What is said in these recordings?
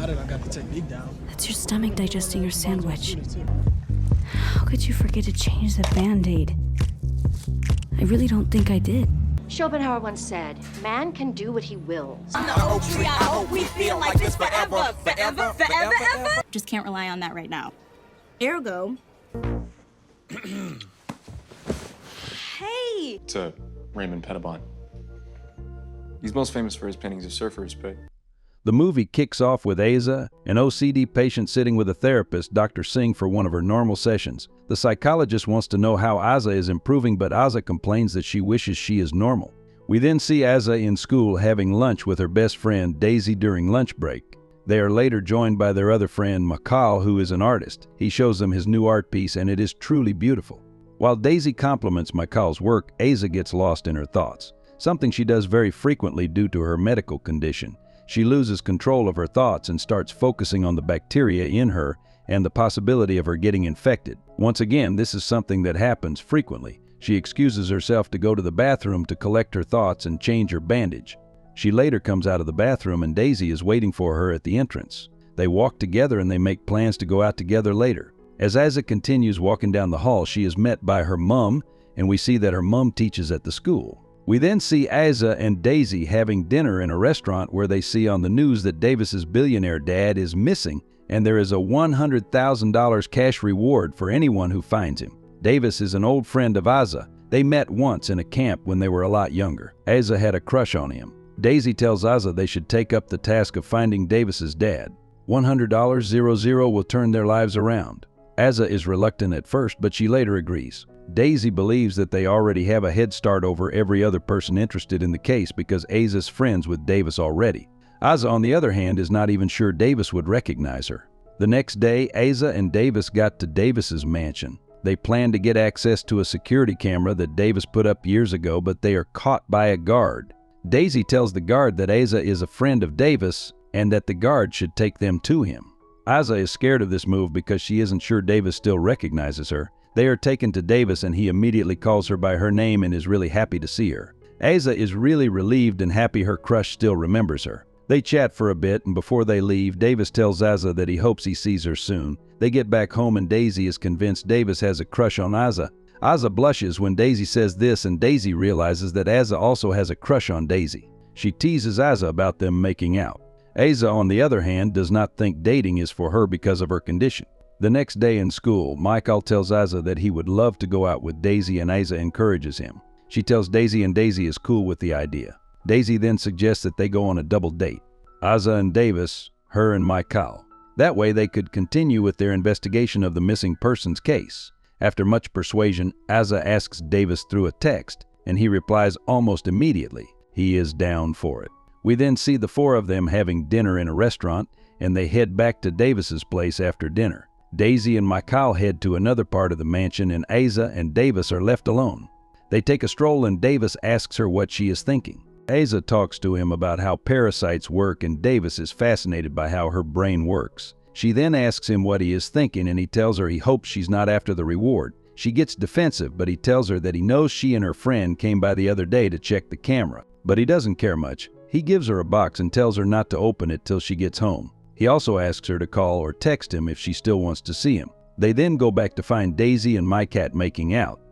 now that I got the technique down. That's your stomach digesting your sandwich. How could you forget to change the Band-Aid? I really don't think I did. Schopenhauer once said, man can do what he wills. On the oak tree, I hope we feel like this forever, forever, forever, ever. Just can't rely on that right now. Ergo. Hey! To Raymond Pettibon. He's most famous for his paintings of surfers, but... The movie kicks off with Asa, an OCD patient sitting with a therapist, Dr. Singh, for one of her normal sessions. The psychologist wants to know how Asa is improving, but Asa complains that she wishes she is normal. We then see Asa in school having lunch with her best friend, Daisy, during lunch break. They are later joined by their other friend, Makal, who is an artist. He shows them his new art piece, and it is truly beautiful. While Daisy compliments Makal's work, Asa gets lost in her thoughts, something she does very frequently due to her medical condition. She loses control of her thoughts and starts focusing on the bacteria in her and the possibility of her getting infected. Once again, this is something that happens frequently. She excuses herself to go to the bathroom to collect her thoughts and change her bandage. She later comes out of the bathroom and Daisy is waiting for her at the entrance. They walk together and they make plans to go out together later. As Asa continues walking down the hall, she is met by her mom, and we see that her mom teaches at the school. We then see Asa and Daisy having dinner in a restaurant where they see on the news that Davis's billionaire dad is missing, and there is a $100,000 cash reward for anyone who finds him. Davis is an old friend of Asa. They met once in a camp when they were a lot younger. Asa had a crush on him. Daisy tells Asa they should take up the task of finding Davis's dad. $100,000 will turn their lives around. Asa is reluctant at first, but she later agrees. Daisy believes that they already have a head start over every other person interested in the case because Asa's friends with Davis already. Asa, on the other hand, is not even sure Davis would recognize her. The next day, Asa and Davis got to Davis's mansion. They plan to get access to a security camera that Davis put up years ago, but they are caught by a guard. Daisy tells the guard that Asa is a friend of Davis and that the guard should take them to him. Asa is scared of this move because she isn't sure Davis still recognizes her. They are taken to Davis and he immediately calls her by her name and is really happy to see her. Asa is really relieved and happy her crush still remembers her. They chat for a bit, and before they leave, Davis tells Asa that he hopes he sees her soon. They get back home and Daisy is convinced Davis has a crush on Asa. Asa blushes when Daisy says this, and Daisy realizes that Asa also has a crush on Daisy. She teases Asa about them making out. Asa, on the other hand, does not think dating is for her because of her condition. The next day in school, Michael tells Asa that he would love to go out with Daisy, and Asa encourages him. She tells Daisy, and Daisy is cool with the idea. Daisy then suggests that they go on a double date. Asa and Davis, her and Michael. That way they could continue with their investigation of the missing persons case. After much persuasion, Asa asks Davis through a text, and he replies almost immediately. He is down for it. We then see the four of them having dinner in a restaurant, and they head back to Davis's place after dinner. Daisy and Michael head to another part of the mansion, and Asa and Davis are left alone. They take a stroll and Davis asks her what she is thinking. Asa talks to him about how parasites work, and Davis is fascinated by how her brain works. She then asks him what he is thinking, and he tells her he hopes she's not after the reward. She gets defensive, but he tells her that he knows she and her friend came by the other day to check the camera. But he doesn't care much. He gives her a box and tells her not to open it till she gets home. He also asks her to call or text him if she still wants to see him. They then go back to find Daisy and my cat making out.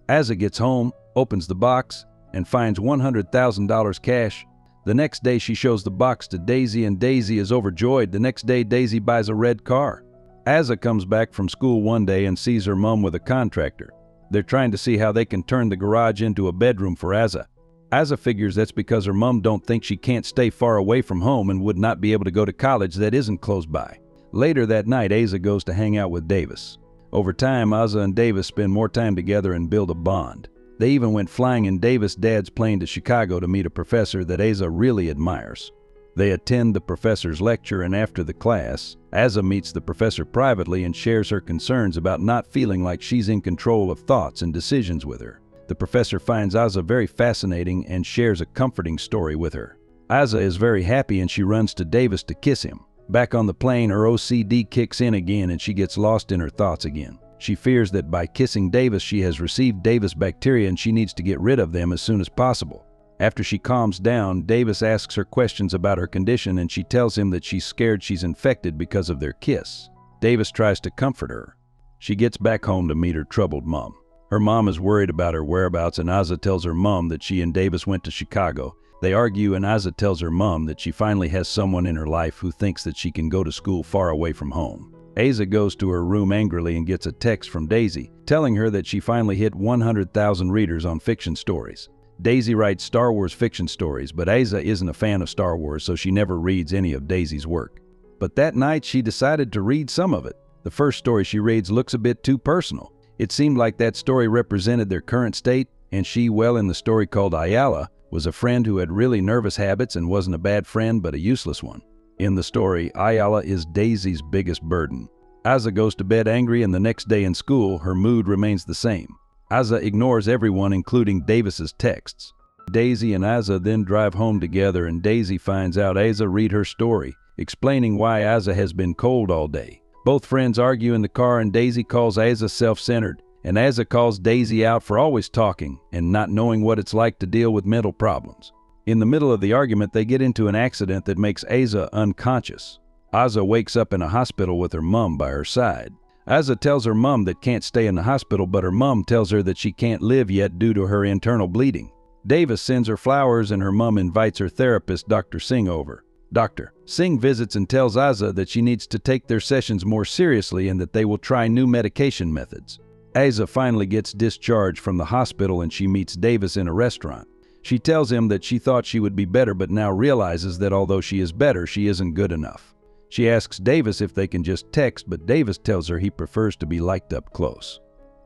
Asa gets home, opens the box, and finds $100,000 cash. The next day she shows the box to Daisy, and Daisy is overjoyed. The next day Daisy buys a red car. Asa comes back from school one day and sees her mom with a contractor. They're trying to see how they can turn the garage into a bedroom for Asa. Asa figures that's because her mom don't think she can't stay far away from home and would not be able to go to college that isn't close by. Later that night, Asa goes to hang out with Davis. Over time, Asa and Davis spend more time together and build a bond. They even went flying in Davis' dad's plane to Chicago to meet a professor that Asa really admires. They attend the professor's lecture, and after the class, Asa meets the professor privately and shares her concerns about not feeling like she's in control of thoughts and decisions with her. The professor finds Asa very fascinating and shares a comforting story with her. Asa is very happy and she runs to Davis to kiss him. Back on the plane, her OCD kicks in again and she gets lost in her thoughts again. She fears that by kissing Davis, she has received Davis bacteria and she needs to get rid of them as soon as possible. After she calms down, Davis asks her questions about her condition and she tells him that she's scared she's infected because of their kiss. Davis tries to comfort her. She gets back home to meet her troubled mom. Her mom is worried about her whereabouts and Aza tells her mom that she and Davis went to Chicago. They argue and Aza tells her mom that she finally has someone in her life who thinks that she can go to school far away from home. Aza goes to her room angrily and gets a text from Daisy, telling her that she finally hit 100,000 readers on fiction stories. Daisy writes Star Wars fiction stories, but Aza isn't a fan of Star Wars, so she never reads any of Daisy's work. But that night, she decided to read some of it. The first story she reads looks a bit too personal. It seemed like that story represented their current state, and she, well, in the story called Ayala, was a friend who had really nervous habits and wasn't a bad friend, but a useless one. In the story, Ayala is Daisy's biggest burden. Aza goes to bed angry, and the next day in school, her mood remains the same. Aza ignores everyone, including Davis's texts. Daisy and Aza then drive home together, and Daisy finds out Aza read her story, explaining why Aza has been cold all day. Both friends argue in the car, and Daisy calls Aza self-centered, and Aza calls Daisy out for always talking and not knowing what it's like to deal with mental problems. In the middle of the argument, they get into an accident that makes Aza unconscious. Aza wakes up in a hospital with her mom by her side. Aza tells her mom that can't stay in the hospital, but her mom tells her that she can't live yet due to her internal bleeding. Davis sends her flowers and her mom invites her therapist, Dr. Singh, over. Dr. Singh visits and tells Aza that she needs to take their sessions more seriously and that they will try new medication methods. Aza finally gets discharged from the hospital and she meets Davis in a restaurant. She tells him that she thought she would be better, but now realizes that although she is better, she isn't good enough. She asks Davis if they can just text, but Davis tells her he prefers to be liked up close.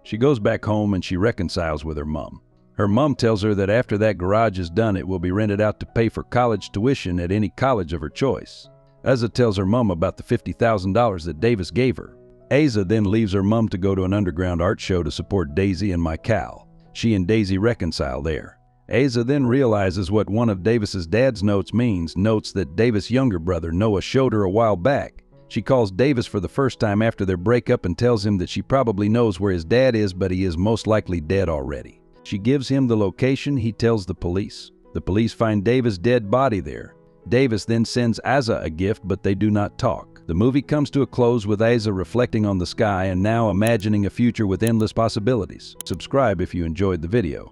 She goes back home and she reconciles with her mom. Her mom tells her that after that garage is done, it will be rented out to pay for college tuition at any college of her choice. Aza tells her mom about the $50,000 that Davis gave her. Aza then leaves her mom to go to an underground art show to support Daisy and Michael. She and Daisy reconcile there. Aza then realizes what one of Davis's dad's notes means, notes that Davis' younger brother Noah showed her a while back. She calls Davis for the first time after their breakup and tells him that she probably knows where his dad is, but he is most likely dead already. She gives him the location. He tells the police. The police find Davis' dead body there. Davis then sends Aza a gift, but they do not talk. The movie comes to a close with Aza reflecting on the sky and now imagining a future with endless possibilities. Subscribe if you enjoyed the video.